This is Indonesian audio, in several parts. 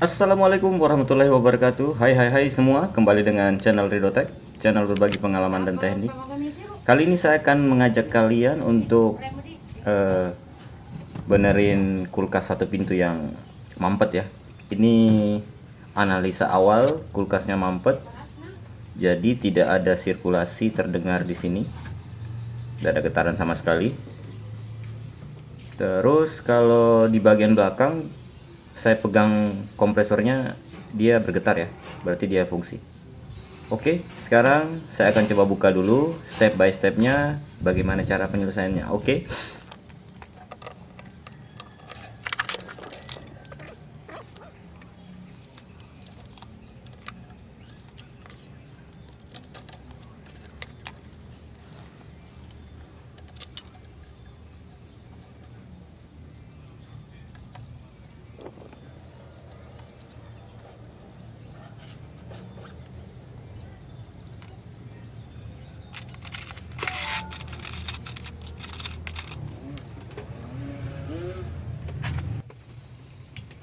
Assalamualaikum warahmatullahi wabarakatuh. Hai semua, kembali dengan channel Ridotech, channel berbagi pengalaman dan teknik. Kali ini saya akan mengajak kalian untuk benerin kulkas satu pintu yang mampet ya. Ini analisa awal, kulkasnya mampet, jadi tidak ada sirkulasi terdengar di sini, tidak ada getaran sama sekali. Terus kalau di bagian belakang saya pegang kompresornya, dia bergetar ya, berarti dia fungsi. Oke, sekarang saya akan coba buka dulu step by stepnya, bagaimana cara penyelesaiannya. Oke.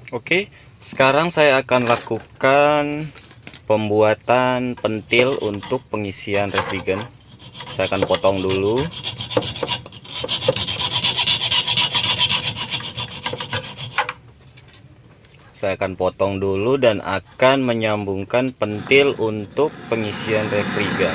Oke, sekarang saya akan lakukan pembuatan pentil untuk pengisian refrigen. Saya akan potong dulu. Saya akan potong dulu dan akan menyambungkan pentil untuk pengisian refrigen.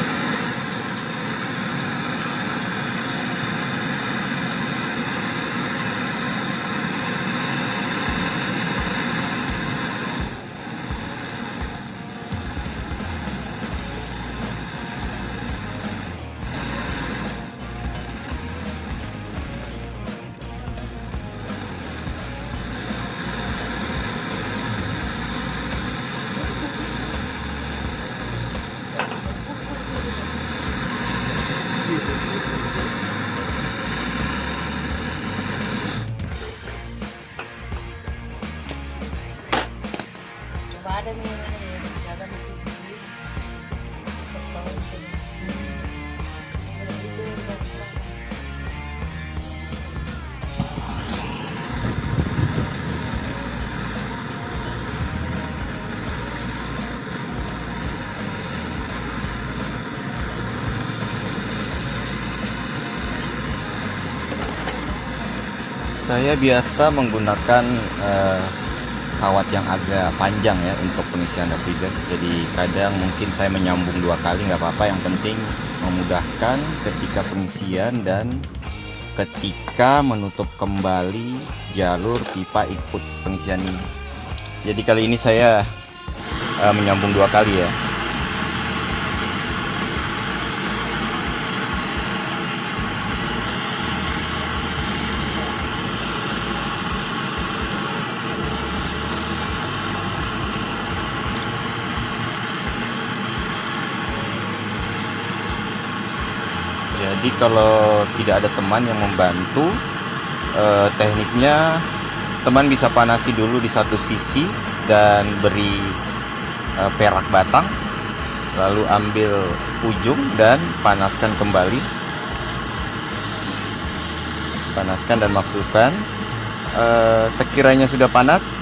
Ada nih, ada di sini. Saya biasa menggunakan kawat yang agak panjang ya untuk pengisian refrigen. Jadi kadang mungkin saya menyambung 2 kali, nggak apa-apa. Yang penting memudahkan ketika pengisian dan ketika menutup kembali jalur pipa input pengisian ini. Jadi kali ini saya menyambung 2 kali ya. Jadi kalau tidak ada teman yang membantu, tekniknya teman bisa panasi dulu di satu sisi dan beri perak batang, lalu ambil ujung dan panaskan kembali. Panaskan dan masukkan. Sekiranya sudah panas,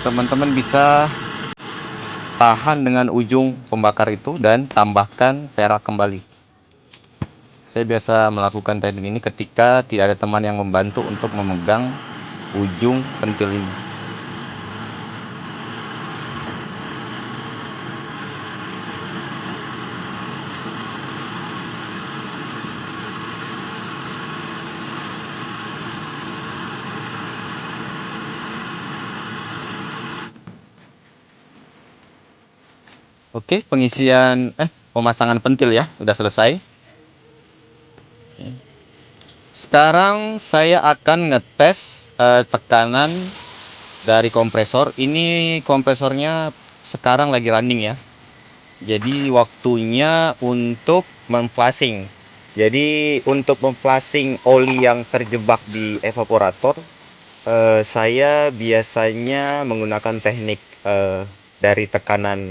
teman-teman bisa tahan dengan ujung pembakar itu dan tambahkan perak kembali. Saya biasa melakukan teknik ini ketika tidak ada teman yang membantu untuk memegang ujung pentil ini. Oke, pemasangan pentil ya, udah selesai. Sekarang saya akan ngetes tekanan dari kompresor. Ini kompresornya sekarang lagi running ya. Jadi waktunya untuk memflashing. Jadi untuk memflashing oli yang terjebak di evaporator, saya biasanya menggunakan teknik dari tekanan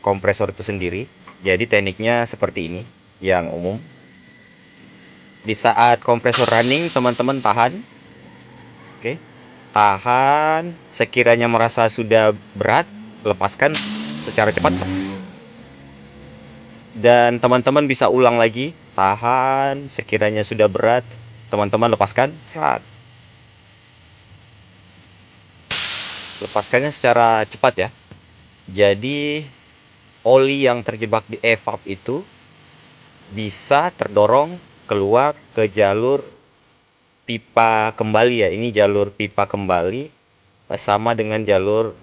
kompresor itu sendiri. Jadi tekniknya seperti ini, yang umum. Di saat kompresor running, teman-teman tahan. Oke. Tahan, sekiranya merasa sudah berat, lepaskan secara cepat. Dan teman-teman bisa ulang lagi. Tahan, sekiranya sudah berat, teman-teman lepaskan. Lepaskannya secara cepat ya. Jadi oli yang terjebak di evap itu bisa terdorong keluar ke jalur pipa kembali ya. Ini jalur pipa kembali sama dengan jalur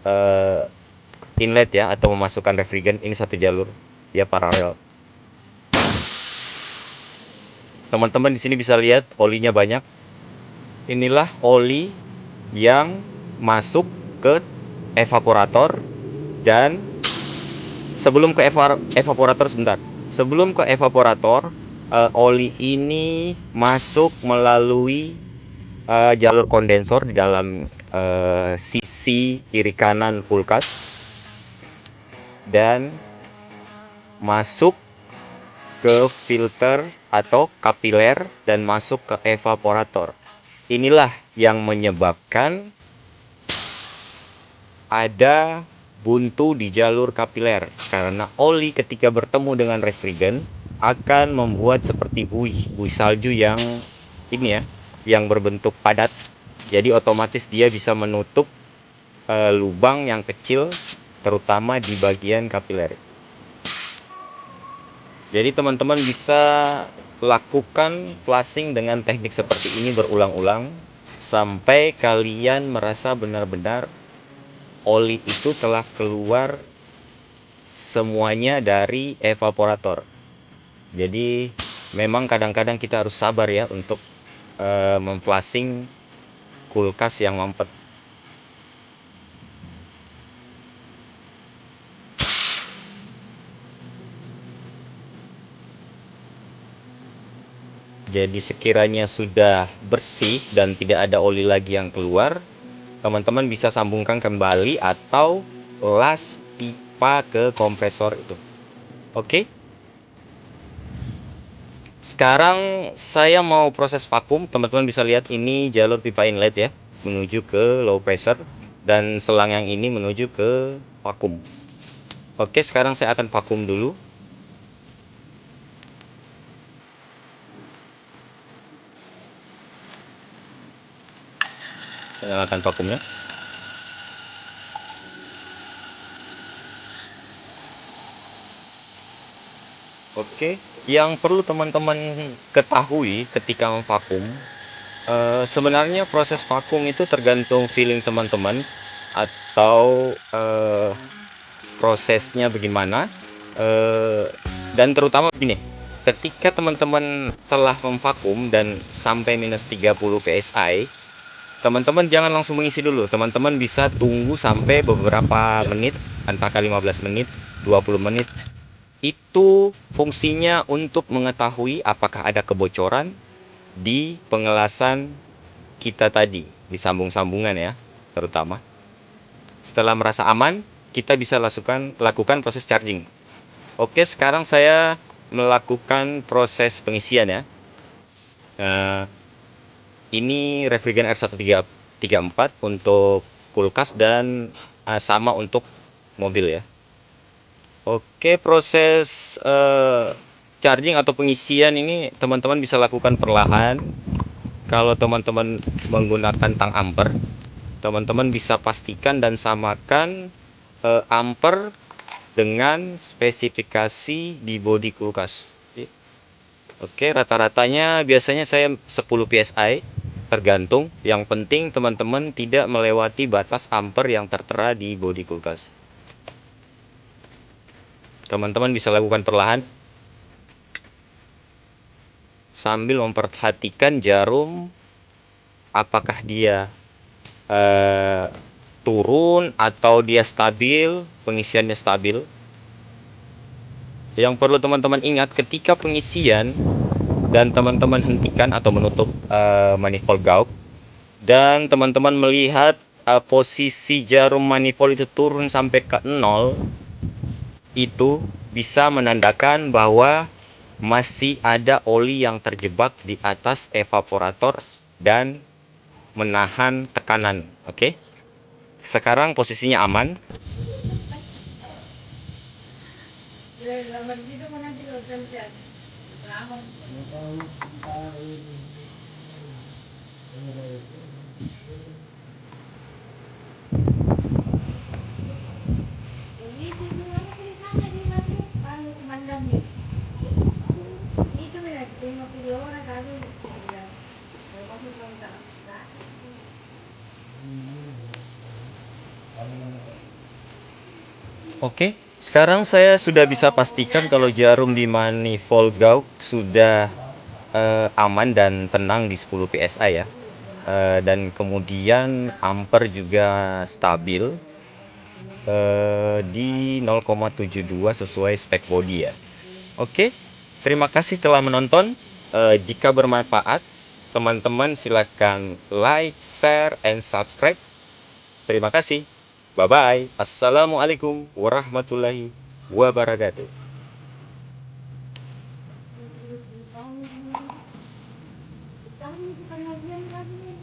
inlet ya, atau memasukkan refrigerant. Ini satu jalur, ya paralel. Teman-teman di sini bisa lihat olinya banyak. Inilah oli yang masuk ke evaporator. Dan sebelum ke evaporator sebentar. Sebelum ke evaporator, oli ini masuk melalui jalur kondensor di dalam sisi kiri kanan kulkas dan masuk ke filter atau kapiler dan masuk ke evaporator. Inilah yang menyebabkan ada buntu di jalur kapiler, karena oli ketika bertemu dengan refrigerant akan membuat seperti buih salju yang ini ya, yang berbentuk padat. Jadi otomatis dia bisa menutup lubang yang kecil, terutama di bagian kapiler. Jadi teman-teman bisa lakukan flushing dengan teknik seperti ini berulang-ulang sampai kalian merasa benar-benar oli itu telah keluar semuanya dari evaporator. Jadi memang kadang-kadang kita harus sabar ya untuk memflushing kulkas yang mampet. Jadi sekiranya sudah bersih dan tidak ada oli lagi yang keluar, teman-teman bisa sambungkan kembali atau las pipa ke kompresor itu. Oke. Sekarang saya mau proses vakum. Teman-teman bisa lihat ini jalur pipa inlet ya, menuju ke low pressure, dan selang yang ini menuju ke vakum. Oke, sekarang saya akan vakum dulu. Saya nyalakan vakumnya. Oke, yang perlu teman-teman ketahui ketika memvakum, sebenarnya proses vakum itu tergantung feeling teman-teman atau prosesnya bagaimana. Dan terutama begini, ketika teman-teman telah memvakum dan sampai minus 30 psi, teman-teman jangan langsung mengisi dulu. Teman-teman bisa tunggu sampai beberapa menit, entah 15 menit, 20 menit. Itu fungsinya untuk mengetahui apakah ada kebocoran di pengelasan kita tadi, di sambung-sambungan ya, terutama. Setelah merasa aman, kita bisa lakukan proses charging. Oke, sekarang saya melakukan proses pengisian ya. Ini refrigerant R1334 untuk kulkas dan sama untuk mobil ya. Oke, proses charging atau pengisian ini teman-teman bisa lakukan perlahan. Kalau teman-teman menggunakan tang ampere, teman-teman bisa pastikan dan samakan ampere dengan spesifikasi di bodi kulkas. Oke, rata-ratanya biasanya saya 10 psi, tergantung. Yang penting teman-teman tidak melewati batas ampere yang tertera di bodi kulkas. Teman-teman bisa lakukan perlahan sambil memperhatikan jarum apakah dia turun atau dia stabil, pengisiannya stabil. Yang perlu teman-teman ingat ketika pengisian dan teman-teman hentikan atau menutup manifold gauge, dan teman-teman melihat posisi jarum manifold itu turun sampai ke 0, itu bisa menandakan bahwa masih ada oli yang terjebak di atas evaporator dan menahan tekanan. Oke. Sekarang posisinya aman. Oke, sekarang saya sudah bisa pastikan kalau jarum di manifold Gauss sudah aman dan tenang di 10 psi ya. Dan kemudian ampere juga stabil di 0,72 sesuai spek body ya. Oke, terima kasih telah menonton. Jika bermanfaat, teman-teman silakan like, share, and subscribe. Terima kasih. Bye-bye. Assalamualaikum warahmatullahi wabarakatuh. Kami bukan lagian kami,